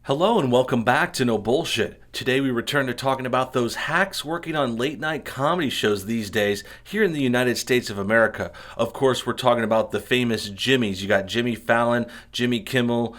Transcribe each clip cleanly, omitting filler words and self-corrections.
Hello and welcome back to No Bullshit. Today we return to talking about those hacks working on late night comedy shows these days here in the United States of America. Of course, we're talking about the famous Jimmys. You got Jimmy Fallon, Jimmy Kimmel,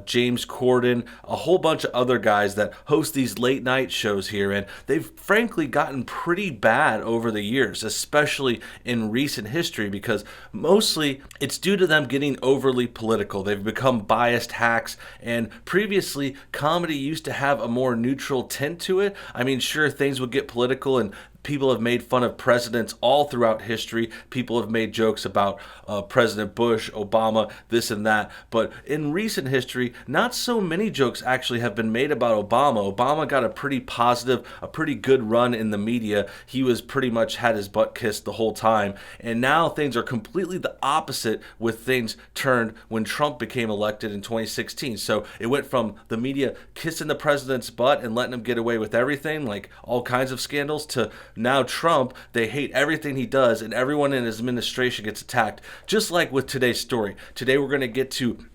James Corden, a whole bunch of other guys that host these late night shows here, and they've frankly gotten pretty bad over the years, especially in recent history, because mostly it's due to them getting overly political. They've become biased hacks, and previously comedy used to have a more neutral tint to it. I mean, sure, things would get political and people have made fun of presidents all throughout history. People have made jokes about President Bush, Obama, this and that. But in recent history, not so many jokes actually have been made about Obama. Obama got a pretty positive, a pretty good run in the media. He was pretty much had his butt kissed the whole time. And now things are completely the opposite with things turned when Trump became elected in 2016. So it went from the media kissing the president's butt and letting him get away with everything, like all kinds of scandals, to now Trump, they hate everything he does and everyone in his administration gets attacked. Just like with today's story. Today we're going to get to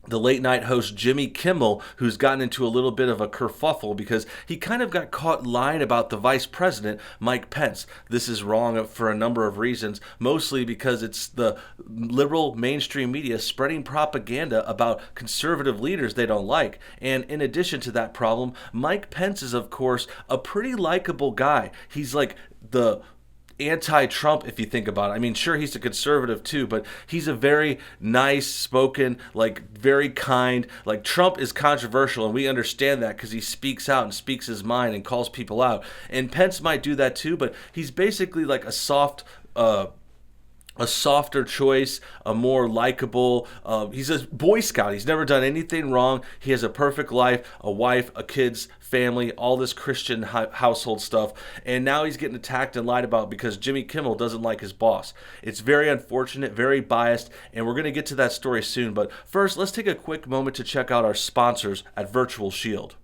the late night host Jimmy Kimmel, who's gotten into a little bit of a kerfuffle because he kind of got caught lying about the vice president, Mike Pence. This is wrong for a number of reasons, mostly because it's the liberal mainstream media spreading propaganda about conservative leaders they don't like. And in addition to that problem, Mike Pence is, of course, a pretty likable guy. He's like the anti-Trump, if you think about it. I mean, sure, he's a conservative too, but he's a very nice spoken, like very kind. Like, Trump is controversial, and we understand that because he speaks out and speaks his mind and calls people out. And Pence might do that too, but he's basically like a softer choice, a more likable, he's a Boy Scout. He's never done anything wrong. He has a perfect life, a wife, a kids, family, all this Christian household stuff. And now he's getting attacked and lied about because Jimmy Kimmel doesn't like his boss. It's very unfortunate, very biased, and we're going to get to that story soon. But first, let's take a quick moment to check out our sponsors at Virtual Shield.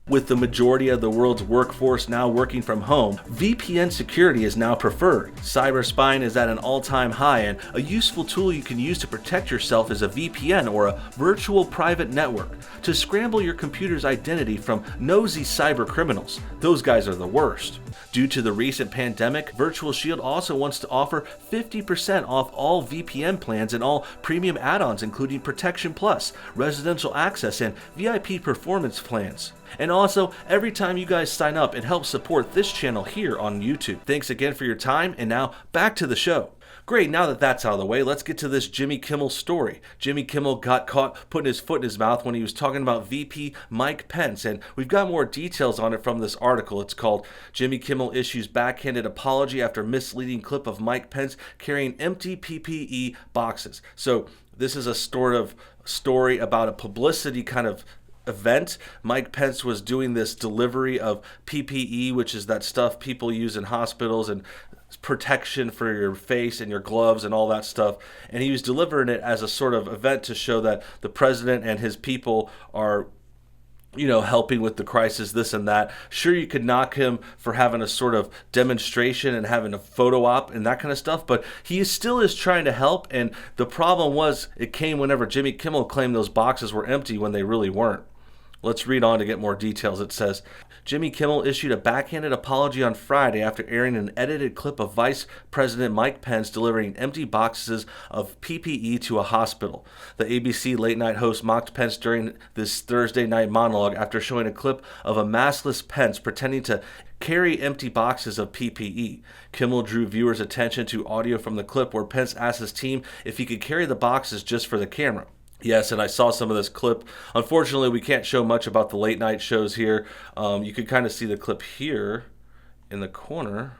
With the majority of the world's workforce now working from home, VPN security is now preferred. Cyber spying is at an all-time high, and a useful tool you can use to protect yourself is a VPN, or a virtual private network, to scramble your computer's identity from nosy cyber criminals. Those guys are the worst. Due to the recent pandemic, Virtual Shield also wants to offer 50% off all VPN plans and all premium add-ons, including Protection Plus, Residential Access, and VIP Performance plans. And also, every time you guys sign up, it helps support this channel here on YouTube. Thanks again for your time, and now back to the show. Great, now that that's out of the way, let's get to this Jimmy Kimmel story. Jimmy Kimmel got caught putting his foot in his mouth when he was talking about VP Mike Pence, and we've got more details on it from this article. It's called Jimmy Kimmel Issues Backhanded Apology After Misleading Clip of Mike Pence Carrying Empty PPE Boxes. So this is a sort of story about a publicity kind of event. Mike Pence was doing this delivery of PPE, which is that stuff people use in hospitals and protection for your face and your gloves and all that stuff. And he was delivering it as a sort of event to show that the president and his people are, helping with the crisis, this and that. Sure, you could knock him for having a sort of demonstration and having a photo op and that kind of stuff, but he still is trying to help. And the problem was, it came whenever Jimmy Kimmel claimed those boxes were empty when they really weren't. Let's read on to get more details. It says, Jimmy Kimmel issued a backhanded apology on Friday after airing an edited clip of Vice President Mike Pence delivering empty boxes of PPE to a hospital. The ABC late-night host mocked Pence during this Thursday night monologue after showing a clip of a maskless Pence pretending to carry empty boxes of PPE. Kimmel drew viewers' attention to audio from the clip where Pence asked his team if he could carry the boxes just for the camera. Yes, and I saw some of this clip. Unfortunately, we can't show much about the late night shows here. You can kind of see the clip here in the corner.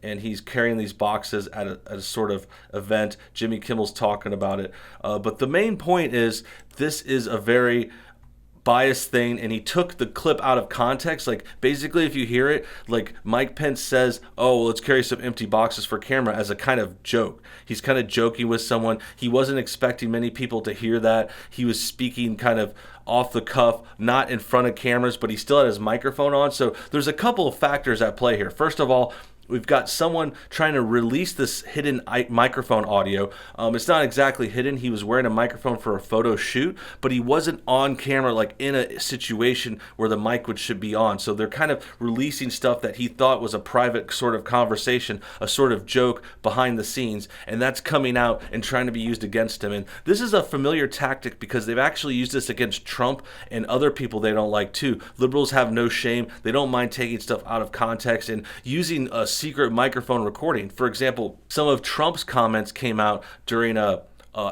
And he's carrying these boxes at a sort of event. Jimmy Kimmel's talking about it. But the main point is, this is a very biased thing, and he took the clip out of context. Like, basically, if you hear it, like, Mike Pence says, oh, let's carry some empty boxes for camera, as a kind of joke. He's kind of joking with someone. He wasn't expecting many people to hear that. He was speaking kind of off the cuff, not in front of cameras, but he still had his microphone on. So there's a couple of factors at play here. First of all, we've got someone trying to release this hidden microphone audio. It's not exactly hidden. He was wearing a microphone for a photo shoot, but he wasn't on camera, like in a situation where the mic should be on. So they're kind of releasing stuff that he thought was a private sort of conversation, a sort of joke behind the scenes, and that's coming out and trying to be used against him. And this is a familiar tactic because they've actually used this against Trump and other people they don't like too. Liberals have no shame. They don't mind taking stuff out of context and using a secret microphone recording. For example, some of Trump's comments came out during a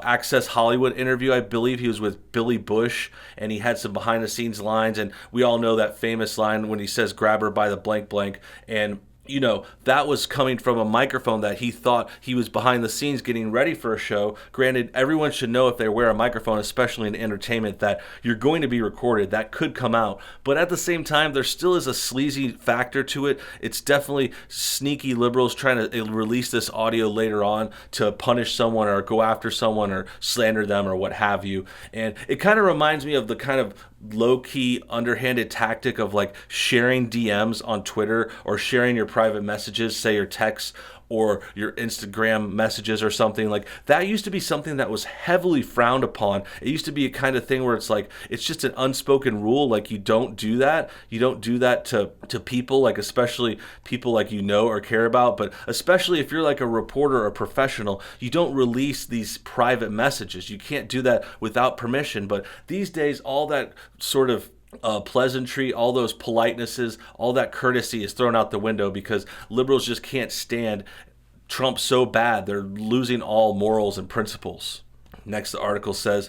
Access Hollywood interview. I believe he was with Billy Bush, and he had some behind the scenes lines, and we all know that famous line when he says grab her by the blank blank, and you know, that was coming from a microphone that he thought he was behind the scenes getting ready for a show. Granted, everyone should know if they wear a microphone, especially in entertainment, that you're going to be recorded. That could come out. But at the same time, there still is a sleazy factor to it. It's definitely sneaky liberals trying to release this audio later on to punish someone or go after someone or slander them or what have you. And it kind of reminds me of the kind of low-key underhanded tactic of like sharing DMs on Twitter or sharing your private messages, say your texts or your Instagram messages or something. Like that used to be something that was heavily frowned upon. It used to be a kind of thing where it's like it's just an unspoken rule, like you don't do that. You don't do that to people, like especially people like you know or care about, but especially if you're like a reporter or a professional, you don't release these private messages. You can't do that without permission. But these days, all that sort of pleasantry, all those politenesses, all that courtesy is thrown out the window because liberals just can't stand Trump so bad. They're losing all morals and principles. Next, the article says,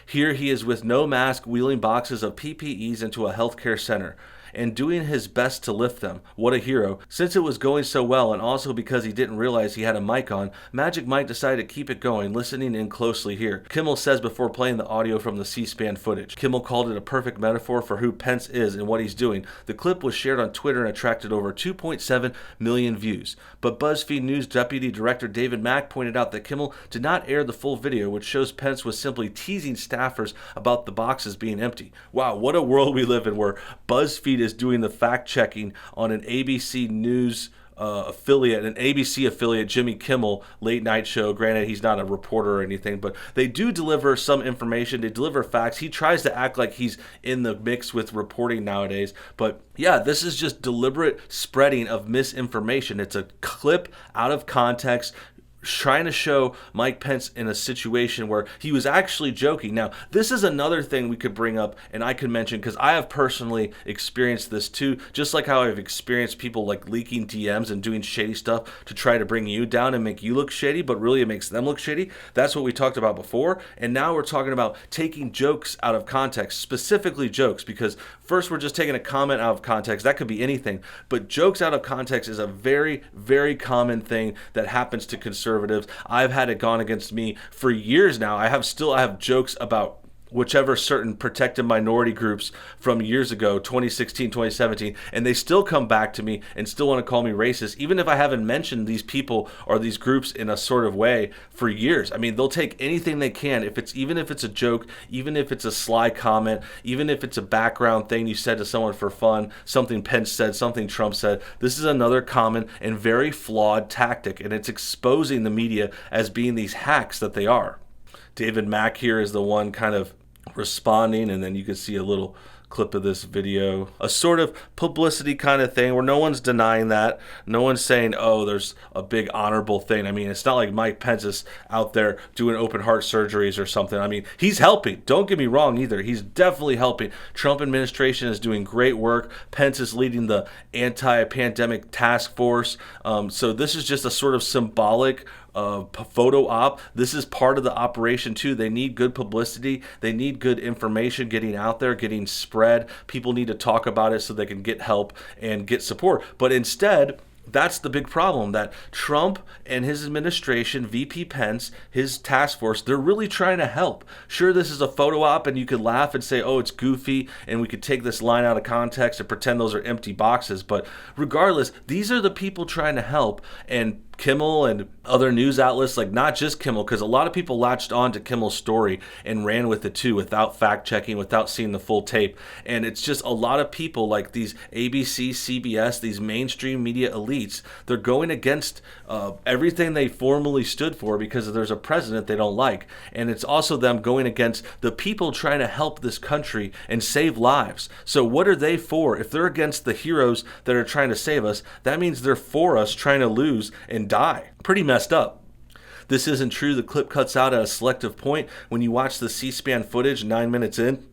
here he is with no mask wheeling boxes of PPEs into a healthcare center and doing his best to lift them. What a hero. Since it was going so well, and also because he didn't realize he had a mic on, Magic Mike decided to keep it going, listening in closely here. Kimmel says before playing the audio from the C-SPAN footage. Kimmel called it a perfect metaphor for who Pence is and what he's doing. The clip was shared on Twitter and attracted over 2.7 million views. But BuzzFeed News Deputy Director David Mack pointed out that Kimmel did not air the full video, which shows Pence was simply teasing staffers about the boxes being empty. Wow, what a world we live in where BuzzFeed is doing the fact checking on an ABC News affiliate, an ABC affiliate, Jimmy Kimmel late night show. Granted, he's not a reporter or anything, but they do deliver some information. They deliver facts. He tries to act like he's in the mix with reporting nowadays, but yeah, this is just deliberate spreading of misinformation. It's a clip out of context, trying to show Mike Pence in a situation where he was actually joking. Now, this is another thing we could bring up and I could mention because I have personally experienced this too, just like how I've experienced people like leaking DMs and doing shady stuff to try to bring you down and make you look shady, but really it makes them look shady. That's what we talked about before. And now we're talking about taking jokes out of context, specifically jokes, because first we're just taking a comment out of context. That could be anything, but jokes out of context is a very, very common thing that happens to conservatives. I've had it gone against me for years now. I have jokes about whichever certain protected minority groups from years ago, 2016, 2017, and they still come back to me and still want to call me racist, even if I haven't mentioned these people or these groups in a sort of way for years. I mean, they'll take anything they can, even if it's a joke, even if it's a sly comment, even if it's a background thing you said to someone for fun, something Pence said, something Trump said. This is another common and very flawed tactic, and it's exposing the media as being these hacks that they are. David Mack here is the one kind of responding, and then you can see a little clip of this video, a sort of publicity kind of thing where no one's denying that. No one's saying, oh, there's a big honorable thing. I mean, it's not like Mike Pence is out there doing open heart surgeries or something. I mean, he's helping. Don't get me wrong either. He's definitely helping. Trump administration is doing great work. Pence is leading the anti-pandemic task force. So this is just a sort of symbolic photo op. This is part of the operation too. They need good publicity. They need good information getting out there, getting spread. People need to talk about it so they can get help and get support. But instead, that's the big problem, that Trump and his administration, VP Pence, his task force, they're really trying to help. Sure, this is a photo op and you could laugh and say, oh, it's goofy, and we could take this line out of context and pretend those are empty boxes. But regardless, these are the people trying to help, and Kimmel and other news outlets, like not just Kimmel, because a lot of people latched on to Kimmel's story and ran with it too without fact checking, without seeing the full tape. And it's just a lot of people like these ABC, CBS, these mainstream media elites, they're going against everything they formally stood for because there's a president they don't like. And it's also them going against the people trying to help this country and save lives. So what are they for? If they're against the heroes that are trying to save us, that means they're for us trying to lose and die. Pretty messed up. This isn't true. The clip cuts out at a selective point when you watch the C-SPAN footage 9 minutes in.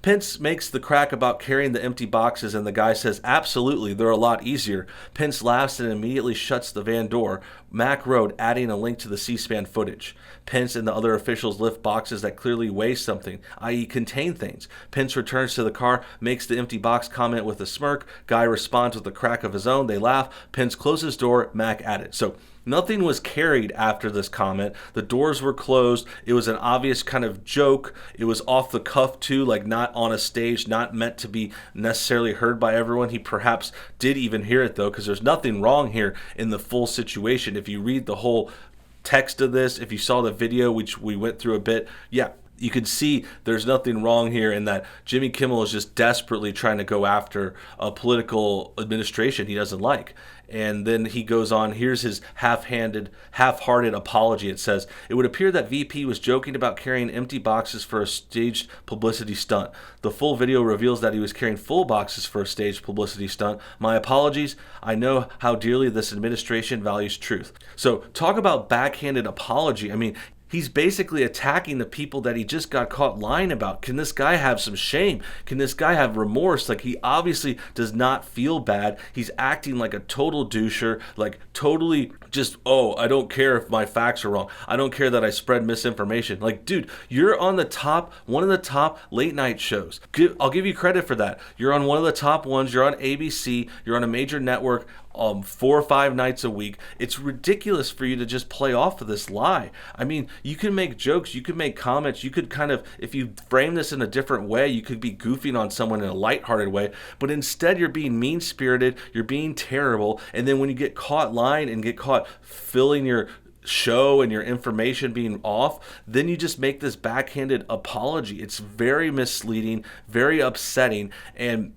Pence makes the crack about carrying the empty boxes, and the guy says, absolutely, they're a lot easier. Pence laughs and immediately shuts the van door. Mac wrote, adding a link to the C-SPAN footage. Pence and the other officials lift boxes that clearly weigh something, i.e. contain things. Pence returns to the car, makes the empty box comment with a smirk. Guy responds with a crack of his own. They laugh. Pence closes door. Mac added. So nothing was carried after this comment. The doors were closed. It was an obvious kind of joke. It was off the cuff too, like not on a stage, not meant to be necessarily heard by everyone. He perhaps did even hear it though, because there's nothing wrong here in the full situation. If you read the whole text of this, if you saw the video, which we went through a bit, yeah, you could see there's nothing wrong here in that Jimmy Kimmel is just desperately trying to go after a political administration he doesn't like. And then he goes on, here's his half-hearted apology. It says, it would appear that VP was joking about carrying empty boxes for a staged publicity stunt. The full video reveals that he was carrying full boxes for a staged publicity stunt. My apologies. I know how dearly this administration values truth. So talk about backhanded apology. I mean, he's basically attacking the people that he just got caught lying about. Can this guy have some shame? Can this guy have remorse? Like, he obviously does not feel bad. He's acting like a total doucher, like totally just, oh, I don't care if my facts are wrong. I don't care that I spread misinformation. Like, dude, you're on the top, one of the top late night shows. I'll give you credit for that. You're on one of the top ones. You're on ABC. You're on a major network 4 or 5 nights a week. It's ridiculous for you to just play off of this lie. I mean, you can make jokes, you can make comments, you could kind of, if you frame this in a different way, you could be goofing on someone in a lighthearted way, but instead you're being mean-spirited, you're being terrible, and then when you get caught lying and get caught filling your show and your information being off, then you just make this backhanded apology. It's very misleading, very upsetting, and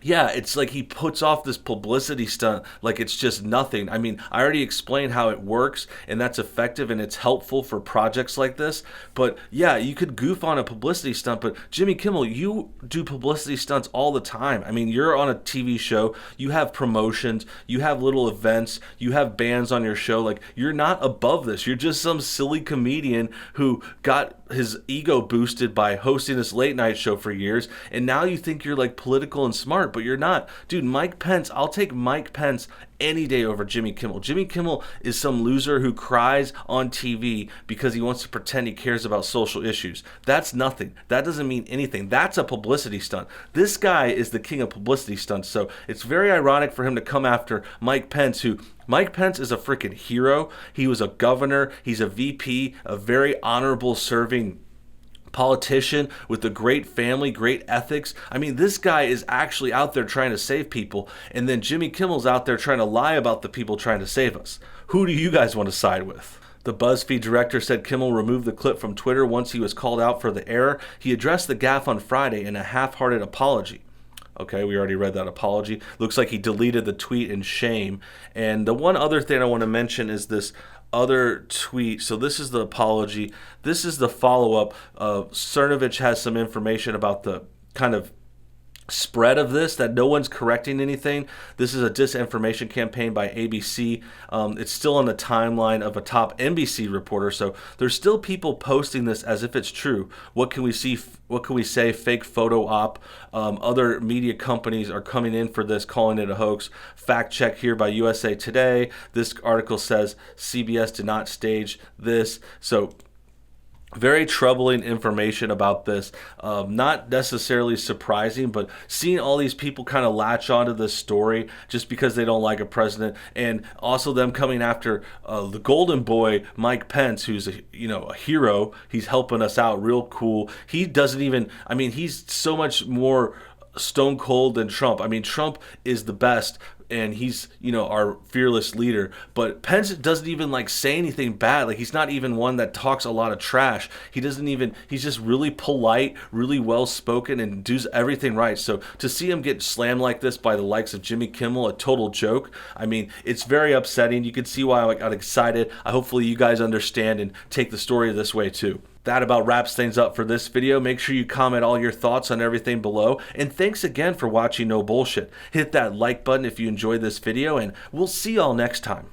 yeah, it's like he puts off this publicity stunt like it's just nothing. I mean, I already explained how it works, and that's effective and it's helpful for projects like this. But yeah, you could goof on a publicity stunt, but Jimmy Kimmel, you do publicity stunts all the time. I mean, you're on a TV show, you have promotions, you have little events, you have bands on your show. Like, you're not above this. You're just some silly comedian who got his ego boosted by hosting this late night show for years, and now you think you're like political and smart, but you're not. Dude, Mike Pence, I'll take Mike Pence any day over Jimmy Kimmel. Jimmy Kimmel is some loser who cries on TV because he wants to pretend he cares about social issues. That's nothing. That doesn't mean anything. That's a publicity stunt. This guy is the king of publicity stunts, so it's very ironic for him to come after Mike Pence, who Mike Pence is a freaking hero. He was a governor. He's a VP, a very honorable serving politician with a great family, great ethics. I mean, this guy is actually out there trying to save people, and then Jimmy Kimmel's out there trying to lie about the people trying to save us. Who do you guys want to side with? The BuzzFeed director said Kimmel removed the clip from Twitter once he was called out for the error. He addressed the gaffe on Friday in a half-hearted apology. Okay, we already read that apology. Looks like he deleted the tweet in shame. And the one other thing I want to mention is this other tweet. So this is the apology. This is the follow-up. Cernovich has some information about the kind of spread of this, that no one's correcting anything. This is a disinformation campaign by ABC. It's still on the timeline of a top NBC reporter, so there's still people posting this as if it's true. What can we see? What can we say? Fake photo op. Other media companies are coming in for this, calling it a hoax. Fact check here by USA Today. This article says CBS did not stage this. So very troubling information about this. Not necessarily surprising, but seeing all these people kind of latch onto this story just because they don't like a president, and also them coming after the golden boy Mike Pence, who's a hero. He's helping us out, real cool. He doesn't even. I mean, he's so much more stone cold than Trump. I mean, Trump is the best. and he's, you know, our fearless leader. But Pence doesn't even like say anything bad. Like, he's not even one that talks a lot of trash. He doesn't even, he's just really polite, really well spoken, and does everything right. So to see him get slammed like this by the likes of Jimmy Kimmel, a total joke, I mean, it's very upsetting. You can see why I got excited. Hopefully you guys understand and take the story this way too. That about wraps things up for this video. Make sure you comment all your thoughts on everything below. And thanks again for watching No Bullshit. Hit that like button if you enjoyed this video, and we'll see y'all next time.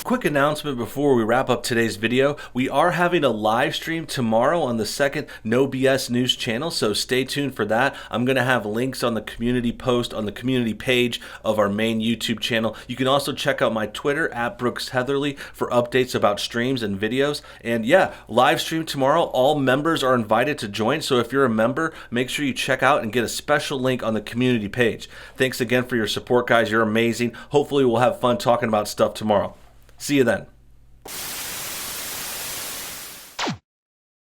Quick announcement before we wrap up today's video. We are having a live stream tomorrow on the second NoBS news channel, so stay tuned for that. I'm going to have links on the community post on the community page of our main YouTube channel. You can also check out my Twitter @BrooksHeatherly for updates about streams and videos. And yeah, live stream tomorrow. All members are invited to join, so if you're a member, make sure you check out and get a special link on the community page. Thanks again for your support, guys. You're amazing. Hopefully we'll have fun talking about stuff tomorrow. See you then.